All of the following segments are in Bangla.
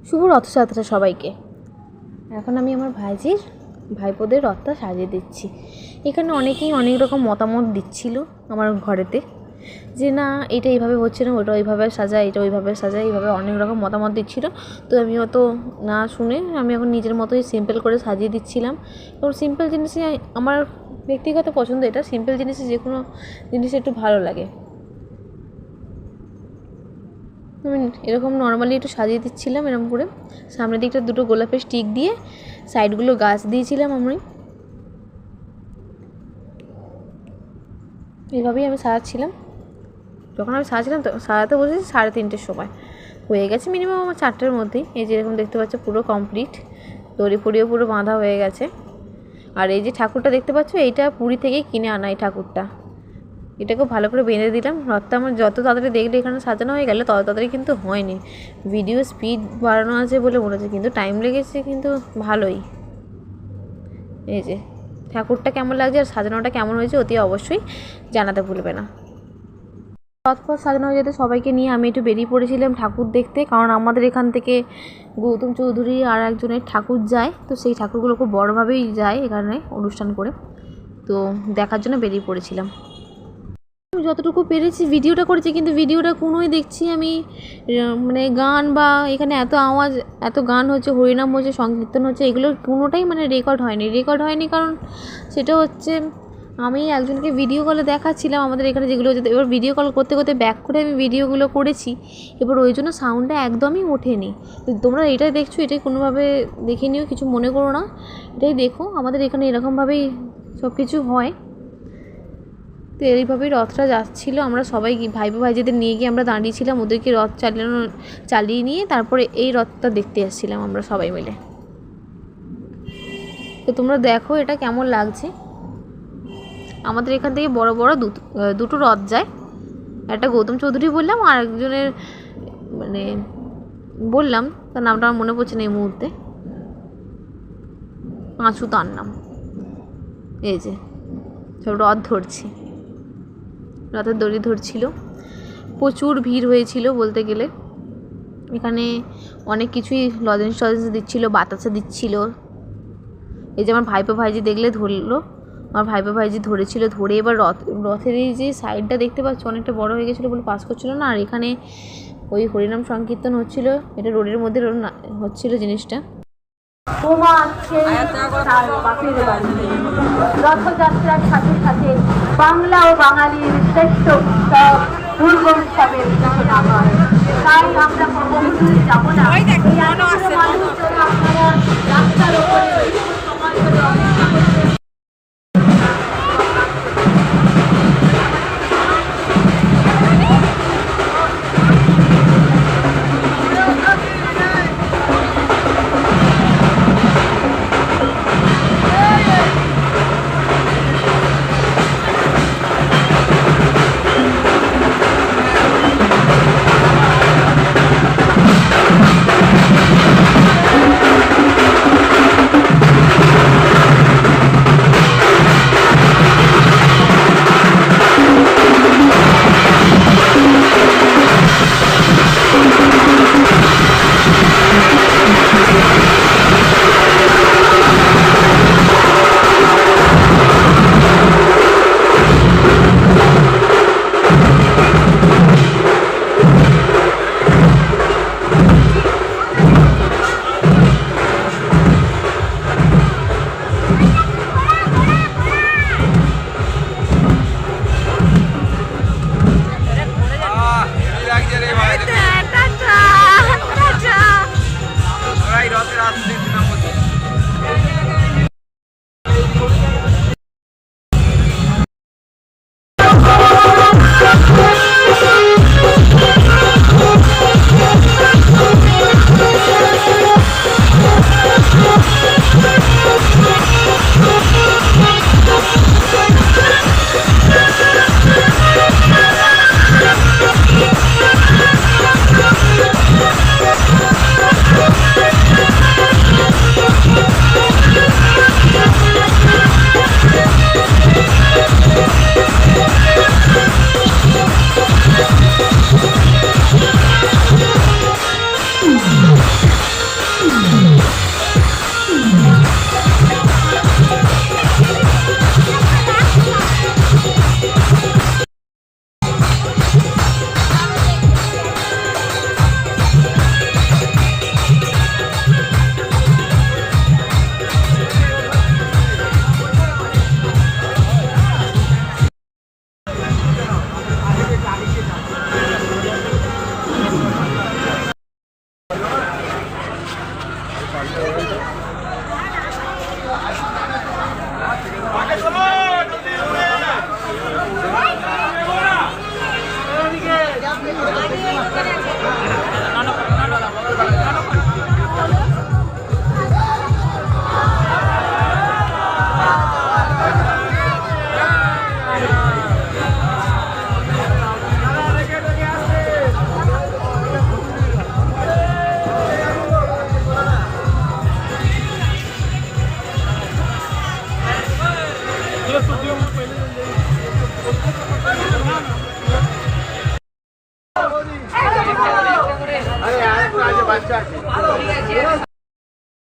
শুভ রথযাত্রা সবাইকে। এখন আমি আমার ভাইপোদের রথটা সাজিয়ে দিচ্ছি। এখানে অনেকেই অনেক রকম মতামত দিচ্ছিল আমার ঘরেতে, যে না এটা এইভাবে হচ্ছে না, ওটা ওইভাবে সাজা, এটা ওইভাবে সাজা, এইভাবে অনেক রকম মতামত দিচ্ছিল। তো আমি অত না শুনে আমি এখন নিজের মতোই সিম্পল করে সাজিয়ে দিচ্ছিলাম। এবং সিম্পল জিনিসই আমার ব্যক্তিগত পছন্দ, এটা সিম্পল জিনিসে যে কোনো জিনিস একটু ভালো লাগে। আমি এরকম নর্মালি একটু সাজিয়ে দিচ্ছিলাম এরকম করে। সামনের দিকটা দুটো গোলাপের স্টিক দিয়ে সাইডগুলো গাছ দিয়েছিলাম আমি। এইভাবেই আমি সাজাচ্ছিলাম। যখন আমি সাজাচ্ছিলাম সাজাতে বসেছি 3:30 সময় হয়ে গেছে, মিনিমাম আমার 4টার মধ্যেই। এই যে এরকম দেখতে পাচ্ছ পুরো কমপ্লিট, দড়ি ফড়িও পুরো বাঁধা হয়ে গেছে। আর এই যে ঠাকুরটা দেখতে পাচ্ছ, এইটা পুরী থেকেই কিনে আনা এই ঠাকুরটা। এটাকে ভালো করে বেঁধে দিলাম। রথটা আমার যত তাড়াতাড়ি দেখলে এখানে সাজানো হয়ে গেলে তত তাড়াতাড়ি কিন্তু হয়নি। ভিডিও স্পিড বাড়ানো আছে বলে মনে হচ্ছে, কিন্তু টাইম লেগেছে কিন্তু ভালোই। এই যে ঠাকুরটা কেমন লাগছে আর সাজানোটা কেমন হয়েছে অতি অবশ্যই জানাতে ভুলবে না। রথ সাজানো হয়ে যেতে সবাইকে নিয়ে আমি একটু বেরিয়ে পড়েছিলাম ঠাকুর দেখতে, কারণ আমাদের এখান থেকে গৌতম চৌধুরী আর একজনের ঠাকুর যায়, তো সেই ঠাকুরগুলো খুব বড়োভাবেই যায় এখানে অনুষ্ঠান করে, তো দেখার জন্য বেরিয়ে পড়েছিলাম। আমি যতটুকু পেরেছি ভিডিওটা করেছি, কিন্তু ভিডিওটা কোনোই দেখছি আমি মানে গান বা এখানে এত আওয়াজ, এত গান হচ্ছে, হরিনাম হচ্ছে, সংকীর্তন হচ্ছে, এগুলোর কোনোটাই মানে রেকর্ড হয়নি। কারণ সেটা হচ্ছে আমি একজনকে ভিডিও কলে দেখাচ্ছিলাম আমাদের এখানে যেগুলো হচ্ছে, এবার ভিডিও কল করতে করতে ব্যাক করে আমি ভিডিওগুলো করেছি, এবার ওই জন্য সাউন্ডটা একদমই ওঠেনি। তোমরা এটাই দেখছো, এটাই কোনোভাবে দেখে নিও, কিছু মনে করো না, এটাই দেখো। আমাদের এখানে এরকমভাবেই সব কিছু হয়। তো এইভাবেই রথটা যাচ্ছিলো। আমরা সবাই ভাইজিদের নিয়ে গিয়ে আমরা দাঁড়িয়েছিলাম, ওদেরকে রথ চালিয়ে নিয়ে তারপরে এই রথটা দেখতে আসছিলাম আমরা সবাই মিলে। তো তোমরা দেখো এটা কেমন লাগছে। আমাদের এখান থেকে বড় বড় দুটো রথ যায়, একটা গৌতম চৌধুরী বললাম, আর একজনের মানে বললাম, তার নামটা আমার মনে পড়ছে না এই মুহূর্তে, পাঁচু তার নাম। এই যে সব রথ ধরছি, রথের দড়ি ধরছিল, প্রচুর ভিড় হয়েছিল বলতে গেলে। এখানে অনেক কিছুই লজেন্স দিচ্ছিল, বাতাসা দিচ্ছিল। এই যে আমার ভাইজি দেখলে ধরলো, আমার ভাইজি ধরেছিল, ধরে এবার রথের এই যে সাইডটা দেখতে পাচ্ছ অনেকটা বড় হয়ে গেছিলো বলে পাস করছিল না। আর এখানে ওই হরিনাম সংকীর্তন হচ্ছিল, এটা রোডের মধ্যে হচ্ছিল জিনিসটা। রথযাত্রার সাথে সাথে বাংলা ও বাঙালির শ্রেষ্ঠ উৎসব দুর্গোৎসবের সূচনা হয়। তাই আমরা কখনোই যাব না আপনারা রাস্তার ওপরে সময় ধরে অপেক্ষা করছেন।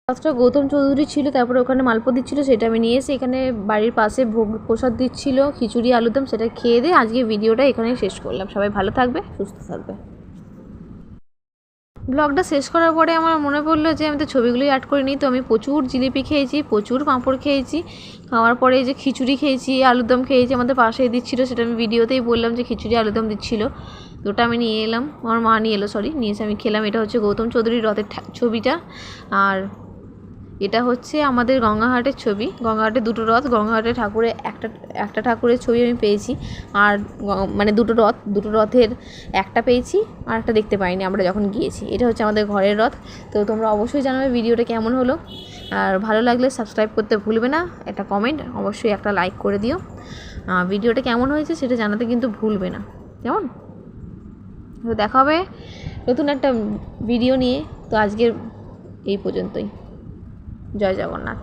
রথটা গৌতম চৌধুরী ছিল, তারপরে ওখানে মালপো দিচ্ছিলো, সেটা আমি নিয়ে এসে এখানে বাড়ির পাশে ভোগ প্রসাদ দিচ্ছিলো, খিচুড়ি আলুদম, সেটা খেয়ে দিয়ে আজকে ভিডিওটা এখানেই শেষ করলাম। সবাই ভালো থাকবে, সুস্থ থাকবে। ব্লগটা শেষ করার পরে আমার মনে পড়লো যে আমি তো ছবিগুলোই অ্যাড করিনি। তো আমি প্রচুর জিলিপি খেয়েছি, প্রচুর পাঁপড় খেয়েছি, খাওয়ার পরে এই যে খিচুড়ি খেয়েছি, আলুদম খেয়েছি, আমাদের পাশেই দিচ্ছিলো, সেটা আমি ভিডিওতেই বললাম যে খিচুড়ি আলুদম দিচ্ছিলো। ওটা আমি নিয়ে এলাম, আমার মা নিয়ে এলো, নিয়ে এসে আমি খেলাম। এটা হচ্ছে গৌতম চৌধুরীর রথের ছবিটা, আর এটা হচ্ছে আমাদের গঙ্গাঘাটের ছবি। গঙ্গাঘাটে দুটো রথ, গঙ্গাঘাটে ঠাকুরের একটা ঠাকুরের ছবি আমি পেয়েছি, আর মানে দুটো রথের একটা পেয়েছি, আর একটা দেখতে পাইনি আমরা যখন গিয়েছি। এটা হচ্ছে আমাদের ঘরের রথ। তো তোমরা অবশ্যই জানাবে ভিডিওটা কেমন হলো, আর ভালো লাগলে সাবস্ক্রাইব করতে ভুলবে না, একটা কমেন্ট অবশ্যই একটা লাইক করে দিও। ভিডিওটা কেমন হয়েছে সেটা জানাতে কিন্তু ভুলবে না, কেমন? তো দেখা হবে নতুন একটা ভিডিও নিয়ে। তো আজকের এই পর্যন্তই। জয় জগন্নাথ।